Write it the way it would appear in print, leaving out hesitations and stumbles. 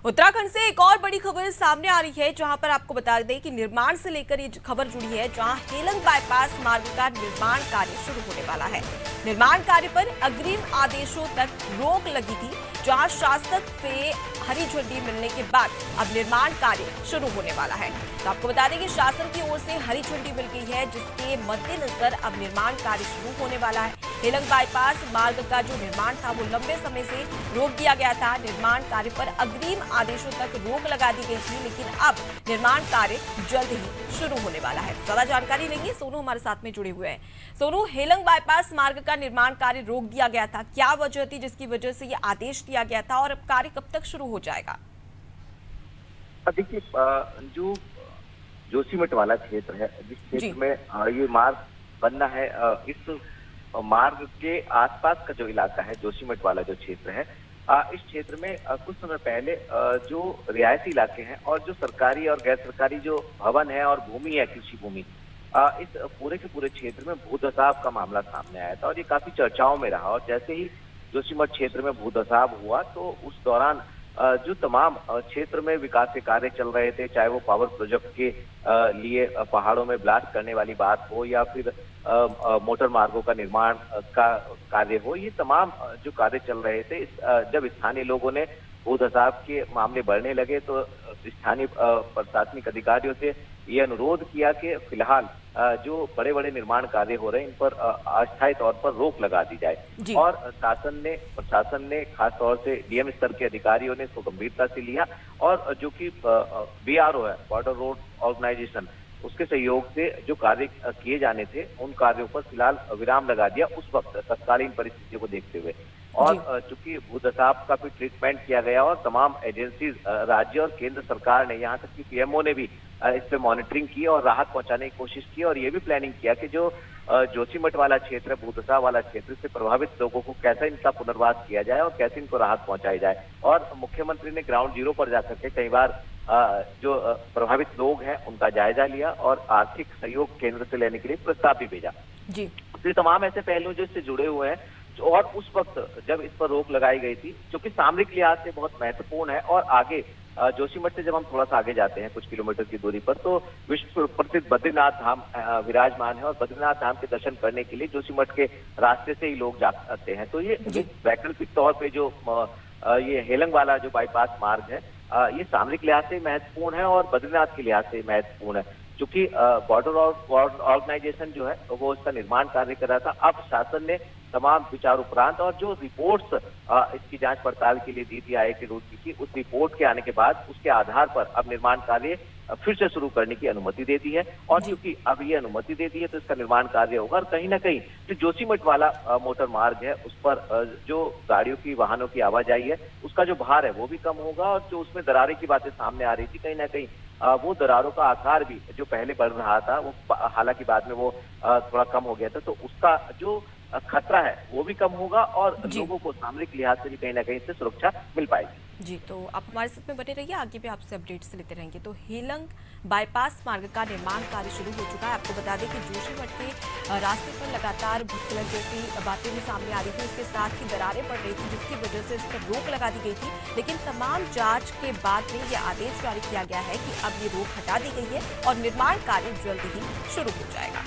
उत्तराखंड से एक और बड़ी खबर सामने आ रही है, जहां पर आपको बता दें कि निर्माण से लेकर ये खबर जुड़ी है, जहां हेलंग बाईपास मार्ग का निर्माण कार्य शुरू होने वाला है। निर्माण कार्य पर अग्रिम आदेशों तक रोक लगी थी, जहां शासक से हरी झंडी मिलने के बाद अब निर्माण कार्य शुरू होने वाला है। तो आपको बता दें कि शासन की ओर से हरी झंडी मिल गई है, जिसके मद्देनजर अब निर्माण कार्य शुरू होने वाला है। हेलंग बाईपास मार्ग का जो निर्माण था वो लंबे समय से रोक दिया गया था। निर्माण कार्य पर अग्रिम आदेशों तक रोक लगा दी गई थी, लेकिन अब निर्माण कार्य जल्द ही शुरू होने वाला है। ज्यादा जानकारी लेंगे, सोनू हमारे साथ में जुड़े हुए हैं। सोनू, हेलंग बाईपास मार्ग का निर्माण कार्य रोक दिया गया था, क्या वजह थी जिसकी वजह से ये आदेश दिया गया था और अब कार्य कब तक शुरू हो जाएगा? देखिए, जो जोशीमठ वाला क्षेत्र है, जिस क्षेत्र में ये मार्ग बनना है, इस मार्ग के आसपास का जो इलाका है, जोशीमठ वाला जो क्षेत्र है, इस क्षेत्र में कुछ समय पहले जो रियायती इलाके हैं और जो सरकारी और गैर सरकारी जो भवन है और भूमि है, कृषि भूमि, इस पूरे के पूरे क्षेत्र में भूधसाव का मामला सामने आया था और ये काफी चर्चाओं में रहा। और जैसे ही जोशीमठ क्षेत्र में भूधसाव हुआ तो उस दौरान जो तमाम क्षेत्र में विकास के कार्य चल रहे थे, चाहे वो पावर प्रोजेक्ट के लिए पहाड़ों में ब्लास्ट करने वाली बात हो या फिर मोटर मार्गों का निर्माण का कार्य हो, ये तमाम जो कार्य चल रहे थे, जब स्थानीय लोगों ने भूधसाव के मामले बढ़ने लगे तो स्थानीय प्रशासनिक अधिकारियों से ये अनुरोध किया कि फिलहाल जो बड़े बड़े निर्माण कार्य हो रहे हैं इन पर अस्थायी तौर पर रोक लगा दी जाए। और प्रशासन ने खास तौर से डीएम स्तर के अधिकारियों ने इसको गंभीरता से लिया और जो कि बीआरओ है, बॉर्डर रोड ऑर्गेनाइजेशन, उसके सहयोग से जो कार्य किए जाने थे उन कार्यों पर फिलहाल विराम लगा दिया उस वक्त तत्कालीन परिस्थितियों को देखते हुए। और चूंकि भूधसाव का भी ट्रीटमेंट किया गया और तमाम एजेंसीज, राज्य और केंद्र सरकार ने, यहाँ तक कि पीएमओ ने भी इस पे मॉनिटरिंग की और राहत पहुंचाने की कोशिश की और ये भी प्लानिंग किया कि जो जोशीमठ वाला क्षेत्र है, भूधसाव वाला क्षेत्र, से प्रभावित लोगों को कैसे इनका पुनर्वास किया जाए और कैसे इनको राहत पहुंचाई जाए। और मुख्यमंत्री ने ग्राउंड जीरो पर जाकर के कई बार जो प्रभावित लोग हैं उनका जायजा लिया और आर्थिक सहयोग केंद्र से लेने के लिए प्रस्ताव भी भेजा। जी, तो ये तमाम ऐसे पहलू जो इससे जुड़े हुए हैं और उस वक्त जब इस पर रोक लगाई गई थी, जो कि सामरिक लिहाज से बहुत महत्वपूर्ण है। और आगे जोशीमठ से जब हम थोड़ा सा आगे जाते हैं कुछ किलोमीटर की दूरी पर, तो विश्व प्रसिद्ध बद्रीनाथ धाम विराजमान है और बद्रीनाथ धाम के दर्शन करने के लिए जोशीमठ के रास्ते से ही लोग जाते हैं। तो ये वैकल्पिक तौर पे जो ये हेलंग वाला जो बाईपास मार्ग है, ये सामरिक लिहाज से महत्वपूर्ण है और बद्रीनाथ के लिहाज से महत्वपूर्ण है। क्योंकि बॉर्डर ऑर्गेनाइजेशन जो है वो इसका निर्माण कार्य कर रहा था। अब शासन ने तमाम विचार उपरांत और जो रिपोर्ट्स इसकी जांच पड़ताल के लिए दी थी IIT रुड़की की, उस रिपोर्ट के आने के बाद उसके आधार पर अब निर्माण कार्य फिर से शुरू करने की अनुमति दे दी है। और क्योंकि अब ये अनुमति दे दी है तो इसका निर्माण कार्य होगा और कहीं ना कहीं जो जोशीमठ वाला मोटर मार्ग है उस पर जो गाड़ियों की, वाहनों की आवाजाही है, उसका जो भार है वो भी कम होगा। और जो उसमें दरारें की बातें सामने आ रही थी, कहीं ना कहीं वो दरारों का आकार भी जो पहले बढ़ रहा था, वो हालांकि बाद में वो थोड़ा कम हो गया था, तो उसका जो खतरा है वो भी कम होगा और लोगों को सामरिक लिहाज से भी कहीं ना कहीं से सुरक्षा मिल पाएगी। जी, तो आप हमारे साथ में बने रहिए, आगे भी आपसे अपडेट्स लेते रहेंगे। तो हेलंग बाईपास मार्ग का निर्माण कार्य शुरू हो चुका है। आपको बता दें कि जोशीमठ के रास्ते पर लगातार भूस्खलन जैसी बातें भी सामने आ रही थी, उसके साथ ही दरारें पड़ रही थी, जिसकी वजह से इस पर रोक लगा दी गई थी। लेकिन तमाम जांच के बाद में ये आदेश जारी किया गया है कि अब ये रोक हटा दी गई है और निर्माण कार्य जल्द ही शुरू हो जाएगा।